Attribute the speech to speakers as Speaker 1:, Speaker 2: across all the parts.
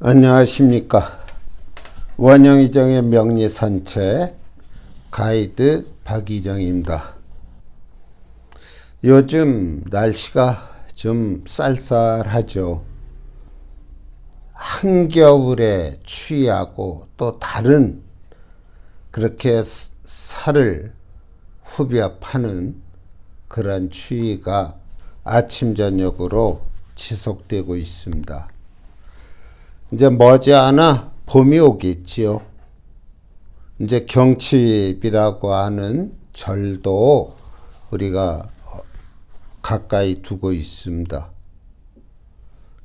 Speaker 1: 안녕하십니까. 원영이정의 명리산책 가이드 박이정입니다. 요즘 날씨가 좀 쌀쌀하죠. 한겨울에 추위하고 또 다른 그렇게 살을 후벼 파는 그런 추위가 아침 저녁으로 지속되고 있습니다. 이제 머지않아 봄이 오겠지요. 이제 경칩이라고 하는 절도 우리가 가까이 두고 있습니다.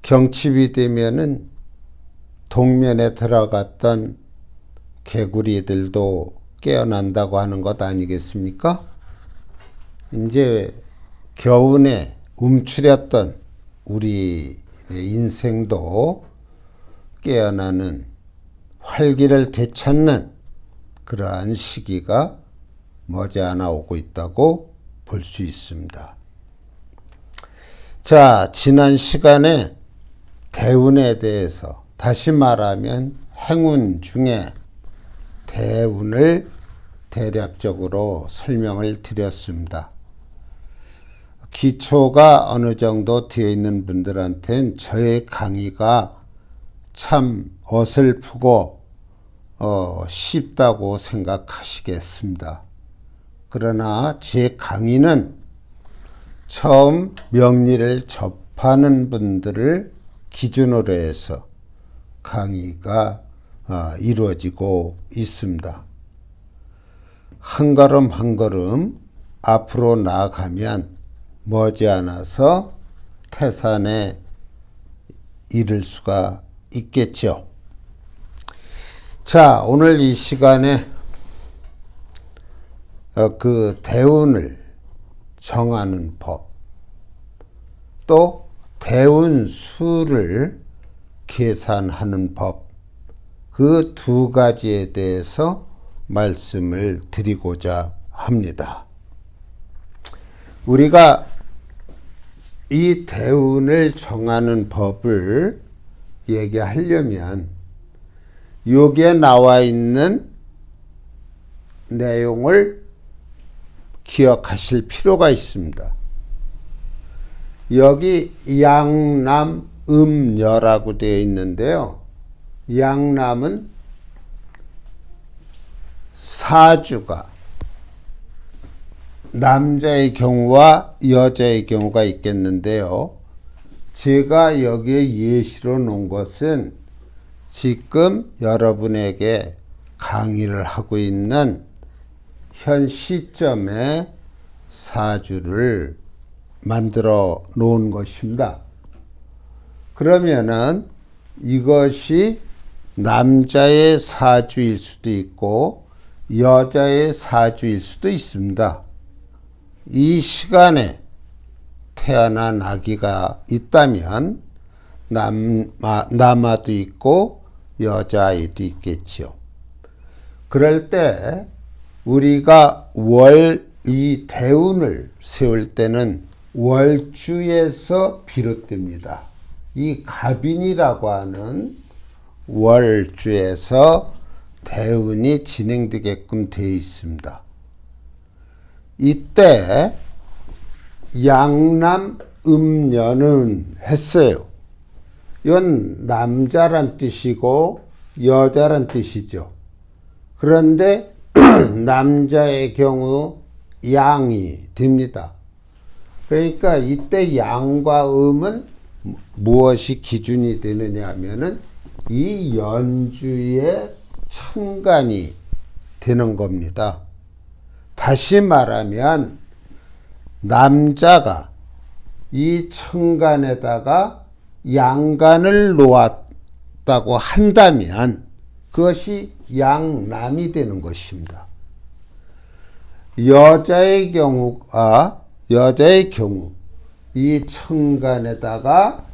Speaker 1: 경칩이 되면은 동면에 들어갔던 개구리들도 깨어난다고 하는 것 아니겠습니까? 이제 겨우내 움츠렸던 우리 인생도 깨어나는 활기를 되찾는 그러한 시기가 머지않아 오고 있다고 볼 수 있습니다. 자, 지난 시간에 대운에 대해서 다시 말하면 행운 중에 대운을 대략적으로 설명을 드렸습니다. 기초가 어느 정도 되어 있는 분들한테는 저의 강의가 참 어설프고 쉽다고 생각하시겠습니다. 그러나 제 강의는 처음 명리를 접하는 분들을 기준으로 해서 강의가 이루어지고 있습니다. 한 걸음 한 걸음 앞으로 나아가면 머지않아서 태산에 이를 수가 있겠죠. 자, 오늘 이 시간에 그 대운을 정하는 법, 또 대운수를 계산하는 법, 그 두 가지에 대해서 말씀을 드리고자 합니다. 우리가 이 대운을 정하는 법을 얘기하려면 여기에 나와 있는 내용을 기억하실 필요가 있습니다. 여기 양남음녀라고 되어 있는데요. 양남은 사주가 남자의 경우와 여자의 경우가 있겠는데요. 제가 여기에 예시로 놓은 것은 지금 여러분에게 강의를 하고 있는 현 시점의 사주를 만들어 놓은 것입니다. 그러면은 이것이 남자의 사주일 수도 있고 여자의 사주일 수도 있습니다. 이 시간에 태어난 아기가 있다면 남아도 있고 여자아이도 있겠지요. 그럴 때 우리가 이 대운을 세울 때는 월주에서 비롯됩니다. 이 갑인이라고 하는 월주에서 대운이 진행되게끔 되어 있습니다. 이때 양남음녀는 했어요. 이건 남자란 뜻이고 여자란 뜻이죠. 그런데 남자의 경우 양이 됩니다. 그러니까 이때 양과 음은 무엇이 기준이 되느냐 하면은 이 연주의 천간이 되는 겁니다. 다시 말하면 남자가 이 천간에다가 양간을 놓았다고 한다면 그것이 양남이 되는 것입니다. 여자의 경우 이 천간에다가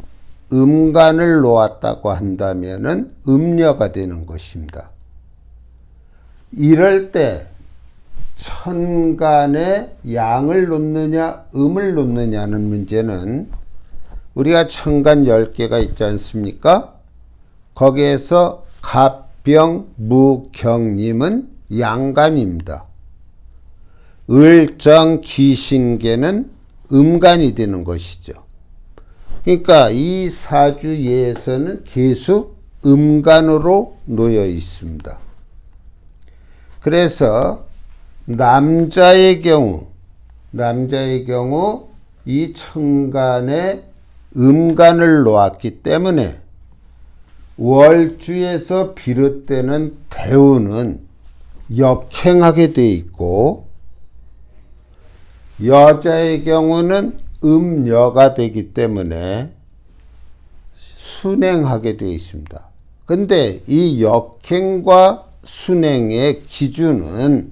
Speaker 1: 음간을 놓았다고 한다면은 음녀가 되는 것입니다. 이럴 때 천간에 양을 놓느냐 음을 놓느냐는 문제는 우리가 천간 10개가 있지 않습니까? 거기에서 갑병무경님은 양간입니다. 을정기신계는 음간이 되는 것이죠. 그러니까 이 사주예에서는 계속 음간으로 놓여 있습니다. 그래서 남자의 경우 이 천간에 음간을 놓았기 때문에 월주에서 비롯되는 대운은 역행하게 되어 있고, 여자의 경우는 음여가 되기 때문에 순행하게 되어 있습니다. 근데 이 역행과 순행의 기준은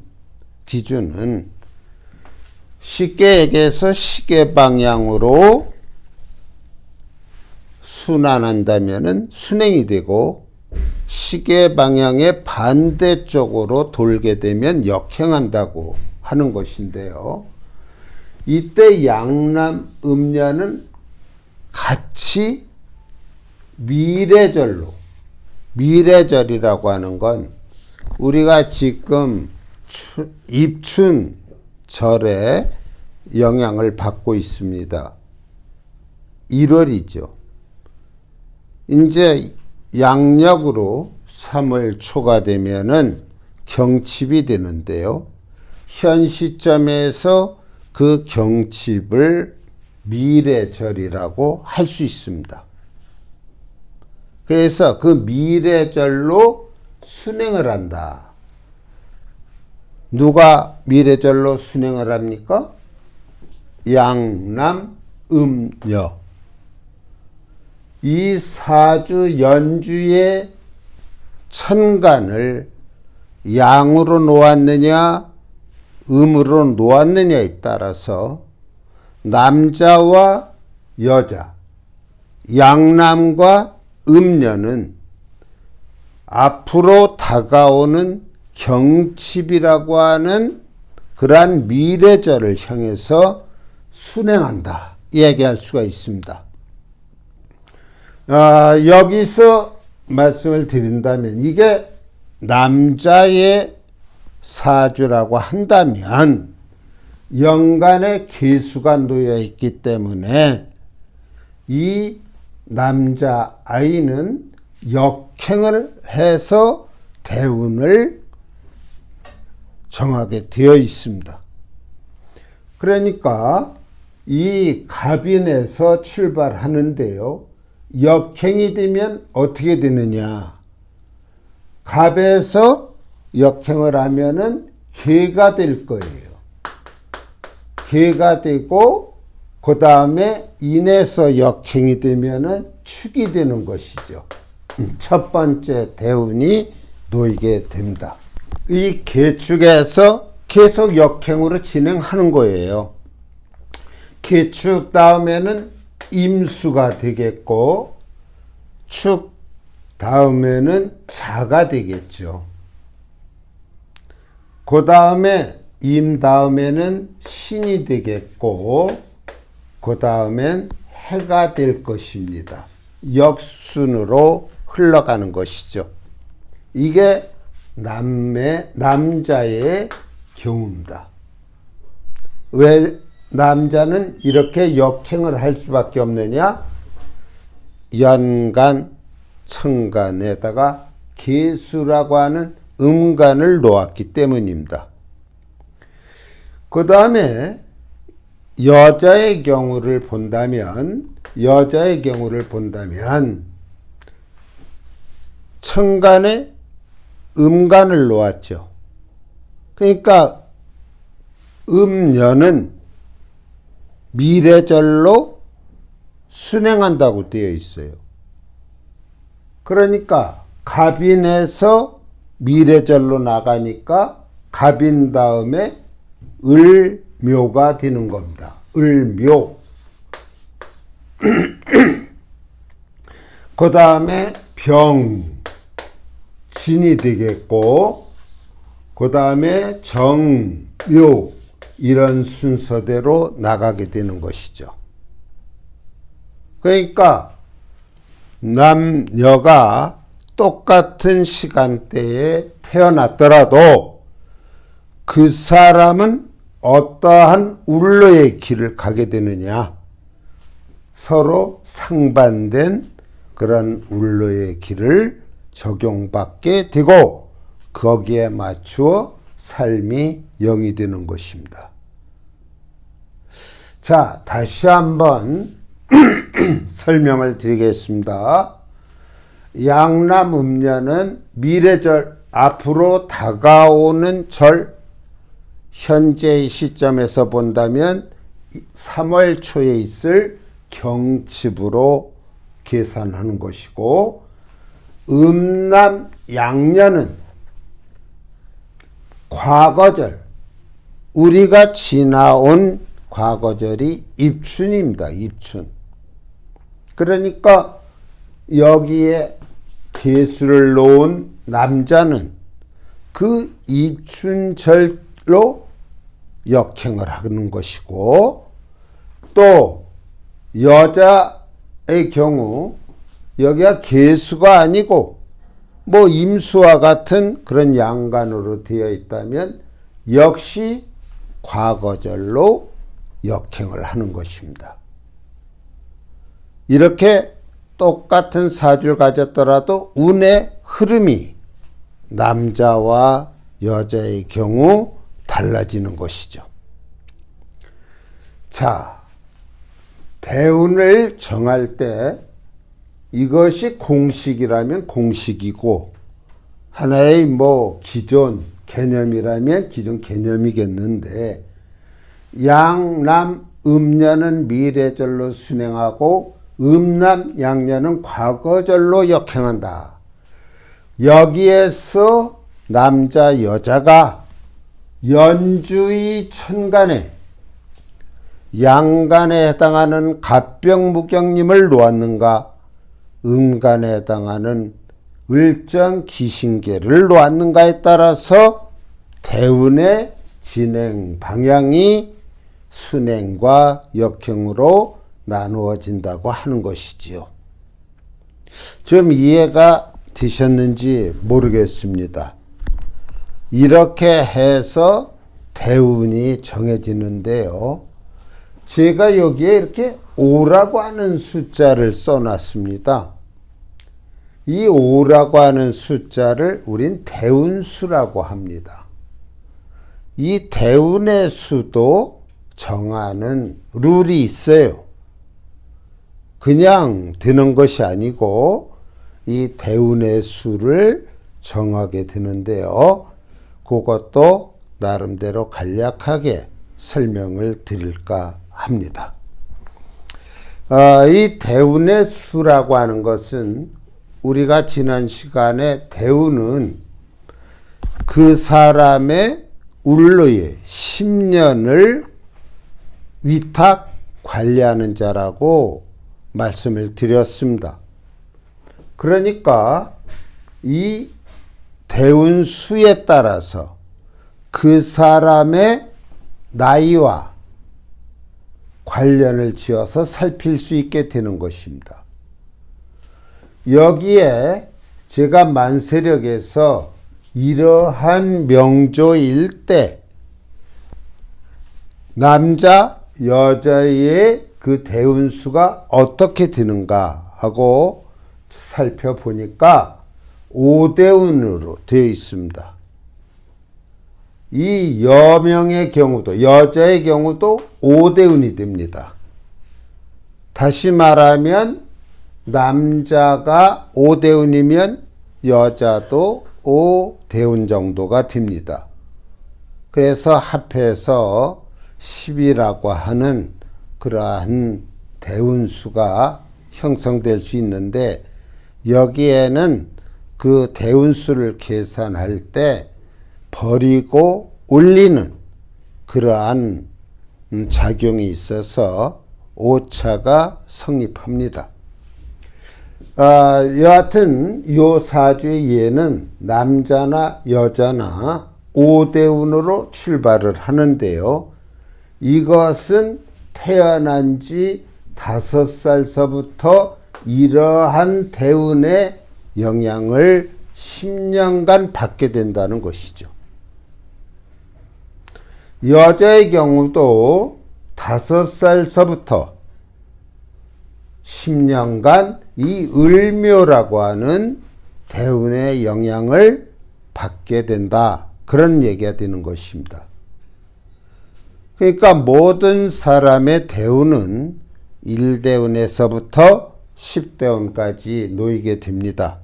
Speaker 1: 쉽게 얘기해서 시계 방향으로 순환한다면은 순행이 되고, 시계 방향의 반대쪽으로 돌게 되면 역행한다고 하는 것인데요. 이때 양남 음녀는 같이 미래절이라고 하는 건 우리가 지금 입춘절에 영향을 받고 있습니다. 1월이죠. 이제 양력으로 3월 초가 되면은 경칩이 되는데요. 현 시점에서 그 경칩을 미래절이라고 할 수 있습니다. 그래서 그 미래절로 순행을 한다. 누가 미래절로 순행을 합니까? 양남 음여. 이 사주 연주의 천간을 양으로 놓았느냐 음으로 놓았느냐에 따라서 남자와 여자, 양남과 음녀는 앞으로 다가오는 경칩이라고 하는 그러한 미래절을 향해서 순행한다, 얘기할 수가 있습니다. 여기서 말씀을 드린다면 이게 남자의 사주라고 한다면 연간에 계수가 놓여 있기 때문에 이 남자 아이는 역행을 해서 대운을 정하게 되어 있습니다. 그러니까 이 갑인에서 출발하는데요. 역행이 되면 어떻게 되느냐? 갑에서 역행을 하면은 개가 될 거예요. 개가 되고 그 다음에 인해서 역행이 되면은 축이 되는 것이죠. 첫 번째 대운이 놓이게 됩니다. 이 개축에서 계속 역행으로 진행하는 거예요. 개축 다음에는 임수가 되겠고, 축 다음에는 자가 되겠죠. 그 다음에 임 다음에는 신이 되겠고, 그 다음엔 해가 될 것입니다. 역순으로 흘러가는 것이죠. 이게 남자의 경우입니다. 왜 남자는 이렇게 역행을 할 수밖에 없느냐? 연간, 천간에다가 계수라고 하는 음간을 놓았기 때문입니다. 그 다음에 여자의 경우를 본다면 천간에 음간을 놓았죠. 그러니까 음녀는 미래절로 순행한다고 되어 있어요. 그러니까 갑인에서 미래절로 나가니까 갑인 다음에 을묘가 되는 겁니다. 을묘. 그 다음에 병진이 되겠고, 그 다음에 정묘, 이런 순서대로 나가게 되는 것이죠. 그러니까 남녀가 똑같은 시간대에 태어났더라도 그 사람은 어떠한 울로의 길을 가게 되느냐? 서로 상반된 그런 울로의 길을 적용받게 되고 거기에 맞추어 삶이 영이 되는 것입니다. 자, 다시 한번 설명을 드리겠습니다. 양남음녀는 미래절, 앞으로 다가오는 절, 현재의 시점에서 본다면 3월 초에 있을 경칩으로 계산하는 것이고, 음남양녀는 과거절, 우리가 지나온 과거절이 입춘입니다. 입춘. 그러니까 여기에 개수를 놓은 남자는 그 입춘절로 역행을 하는 것이고, 또 여자의 경우 여기가 개수가 아니고 뭐 임수와 같은 그런 양간으로 되어 있다면 역시 과거절로 역행을 하는 것입니다. 이렇게 똑같은 사주를 가졌더라도 운의 흐름이 남자와 여자의 경우 달라지는 것이죠. 자, 대운을 정할 때 이것이 공식이라면 공식이고 하나의 뭐 기존 개념이라면 기존 개념이겠는데, 양남 음녀는 미래절로 순행하고 음남 양녀는 과거절로 역행한다. 여기에서 남자 여자가 연주의 천간에 양간에 해당하는 갑병무경님을 놓았는가, 음간에 해당하는 을정 기신계를 놓았는가에 따라서 대운의 진행 방향이 순행과 역행으로 나누어진다고 하는 것이지요. 좀 이해가 되셨는지 모르겠습니다. 이렇게 해서 대운이 정해지는데요. 제가 여기에 이렇게 5라고 하는 숫자를 써놨습니다. 이 5라고 하는 숫자를 우린 대운수라고 합니다. 이 대운의 수도 정하는 룰이 있어요. 그냥 되는 것이 아니고 이 대운의 수를 정하게 되는데요. 그것도 나름대로 간략하게 설명을 드릴까 합니다. 이 대운의 수라고 하는 것은 우리가 지난 시간에 대운은 그 사람의 울로의 10년을 위탁 관리하는 자라고 말씀을 드렸습니다. 그러니까 이 대운수에 따라서 그 사람의 나이와 관련을 지어서 살필 수 있게 되는 것입니다. 여기에 제가 만세력에서 이러한 명조일 때 남자, 여자의 그 대운수가 어떻게 되는가 하고 살펴보니까 5대운으로 되어 있습니다. 이 여명의 경우도, 여자의 경우도 5대운이 됩니다. 다시 말하면 남자가 5대운이면 여자도 5대운 정도가 됩니다. 그래서 합해서 10이라고 하는 그러한 대운수가 형성될 수 있는데, 여기에는 그 대운수를 계산할 때 버리고 올리는 그러한 작용이 있어서 오차가 성립합니다. 여하튼 요 사주의 예는 남자나 여자나 5대운으로 출발을 하는데요. 이것은 태어난 지 5살서부터 이러한 대운에 영향을 10년간 받게 된다는 것이죠. 여자의 경우도 5살서부터 10년간 이 을묘라고 하는 대운의 영향을 받게 된다. 그런 얘기가 되는 것입니다. 그러니까 모든 사람의 대운은 1대운에서부터 10대운까지 놓이게 됩니다.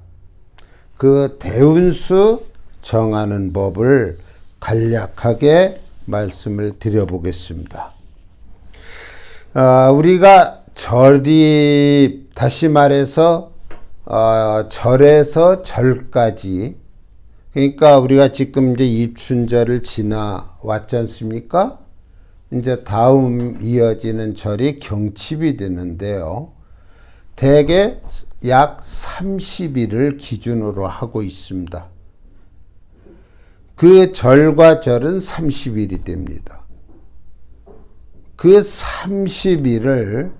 Speaker 1: 그 대운수 정하는 법을 간략하게 말씀을 드려보겠습니다. 우리가 절이 다시 말해서 절에서 절까지, 그러니까 우리가 지금 이제 입춘절을 지나왔지 않습니까? 이제 다음 이어지는 절이 경칩이 되는데요. 대개 약 30일을 기준으로 하고 있습니다. 그 절과 절은 30일이 됩니다. 그 30일을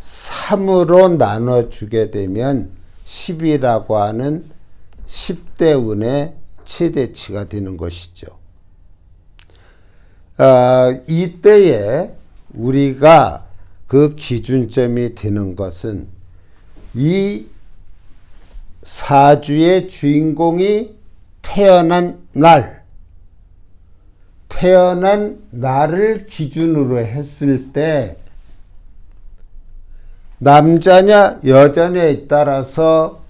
Speaker 1: 3으로 나눠주게 되면 10이라고 하는 10대운의 최대치가 되는 것이죠. 이때에 우리가 그 기준점이 되는 것은 이 사주의 주인공이 태어난 날을 기준으로 했을 때 남자냐 여자냐에 따라서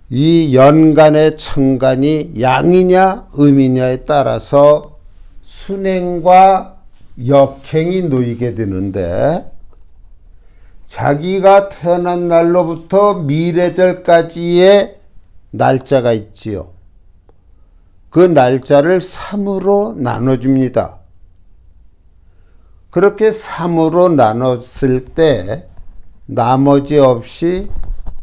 Speaker 1: 이 연간의 천간이 양이냐 음이냐에 따라서 순행과 역행이 놓이게 되는데, 자기가 태어난 날로부터 미래절까지의 날짜가 있지요. 그 날짜를 3으로 나눠줍니다. 그렇게 3으로 나눴을 때 나머지 없이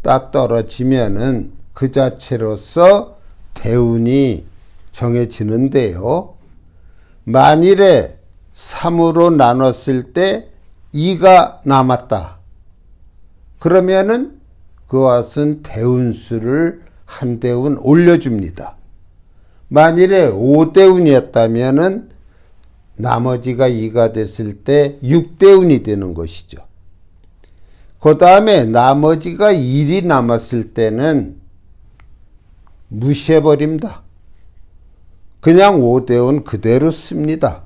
Speaker 1: 딱 떨어지면은 그 자체로서 대운이 정해지는데요. 만일에 3으로 나눴을 때 2가 남았다. 그러면은 그것은 대운수를 한 대운 올려줍니다. 만일에 5대운이었다면은 나머지가 2가 됐을 때 6대운이 되는 것이죠. 그 다음에 나머지가 1이 남았을 때는 무시해버립니다. 그냥 5대운 그대로 씁니다.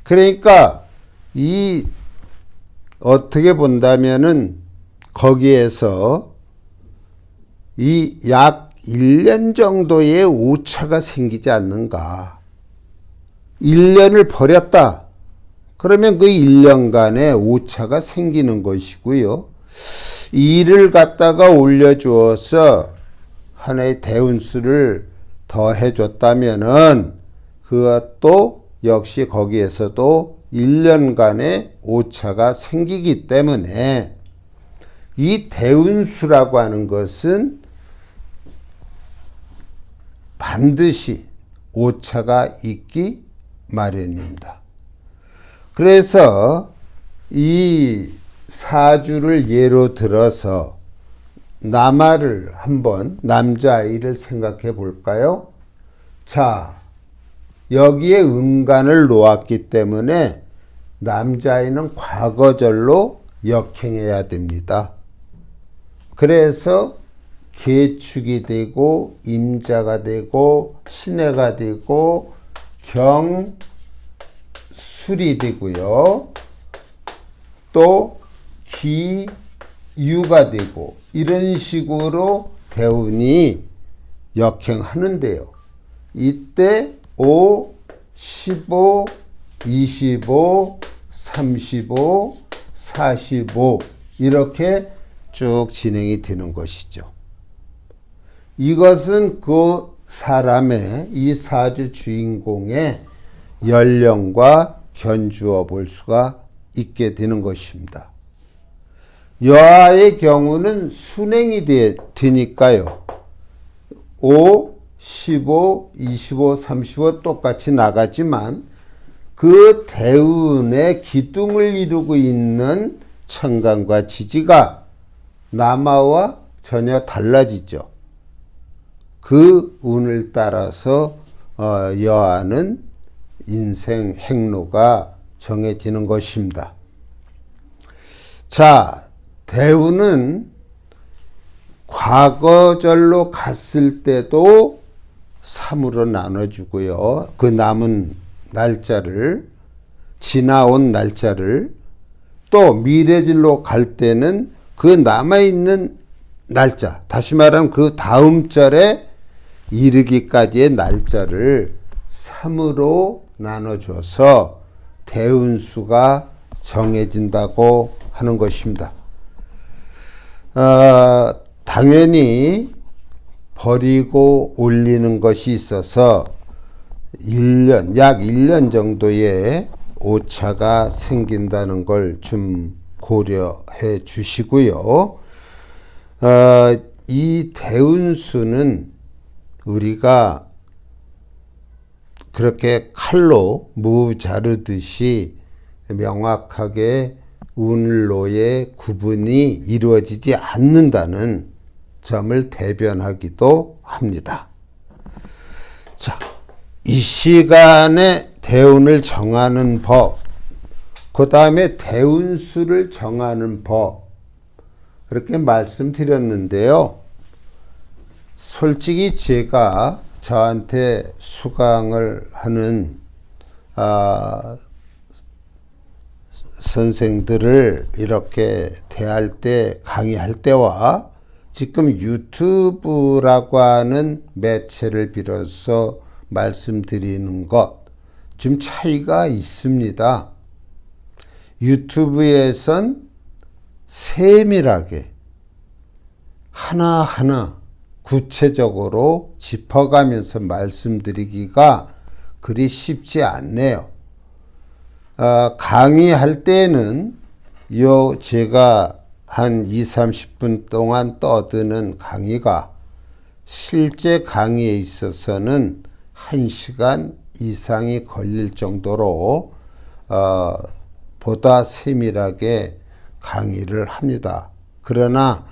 Speaker 1: 그러니까 이 어떻게 본다면은 거기에서 이 약 1년 정도의 오차가 생기지 않는가. 1년을 버렸다. 그러면 그 1년간의 오차가 생기는 것이고요. 2를 갖다가 올려주어서 하나의 대운수를 더 해줬다면은 그것도 역시 거기에서도 1년간의 오차가 생기기 때문에 이 대운수라고 하는 것은 반드시 오차가 있기 마련입니다. 그래서 이 사주를 예로 들어서 남아를 한번 남자아이를 생각해 볼까요? 자, 여기에 음간을 놓았기 때문에 남자아이는 과거절로 역행해야 됩니다. 그래서 계축이 되고 임자가 되고 신해가 되고 경술이 되고요. 또 기유가 되고 이런 식으로 대운이 역행하는데요. 이때 5, 15, 25, 35, 45 이렇게 쭉 진행이 되는 것이죠. 이것은 그 사람의 이 사주 주인공의 연령과 견주어 볼 수가 있게 되는 것입니다. 여아의 경우는 순행이 되니까요. 5, 15, 25, 35 똑같이 나가지만 그 대운의 기둥을 이루고 있는 천간과 지지가 남아와 전혀 달라지죠. 그 운을 따라서 여하는 인생 행로가 정해지는 것입니다. 자, 대운은 과거절로 갔을 때도 3으로 나눠주고요. 그 남은 날짜를, 지나온 날짜를, 또 미래질로 갈 때는 그 남아있는 날짜, 다시 말하면 그 다음 절에 이르기까지의 날짜를 3으로 나눠줘서 대운수가 정해진다고 하는 것입니다. 당연히 버리고 올리는 것이 있어서 약 1년 정도의 오차가 생긴다는 걸 좀 고려해 주시고요. 이 대운수는 우리가 그렇게 칼로 무 자르듯이 명확하게 운로의 구분이 이루어지지 않는다는 점을 대변하기도 합니다. 자, 이 시간에 대운을 정하는 법, 그 다음에 대운수를 정하는 법, 그렇게 말씀드렸는데요. 솔직히 제가 저한테 수강을 하는 선생들을 이렇게 대할 때, 강의할 때와 지금 유튜브라고 하는 매체를 빌어서 말씀드리는 것, 좀 차이가 있습니다. 유튜브에선 세밀하게 하나하나 구체적으로 짚어가면서 말씀드리기가 그리 쉽지 않네요. 강의할 때는 제가 한 20-30분 동안 떠드는 강의가 실제 강의에 있어서는 1시간 이상이 걸릴 정도로 보다 세밀하게 강의를 합니다. 그러나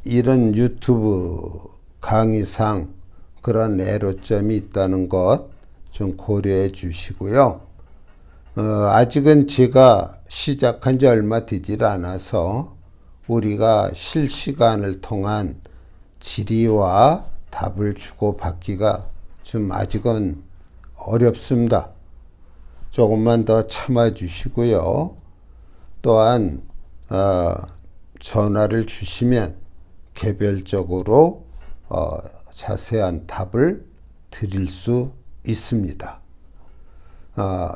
Speaker 1: 이런 유튜브 강의상 그런 애로점이 있다는 것 좀 고려해 주시고요. 아직은 제가 시작한 지 얼마 되질 않아서 우리가 실시간을 통한 질의와 답을 주고받기가 좀 아직은 어렵습니다. 조금만 더 참아 주시고요. 또한 전화를 주시면 개별적으로 자세한 답을 드릴 수 있습니다.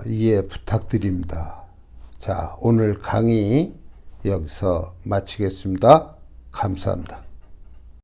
Speaker 1: 이해 부탁드립니다. 자, 오늘 강의 여기서 마치겠습니다. 감사합니다.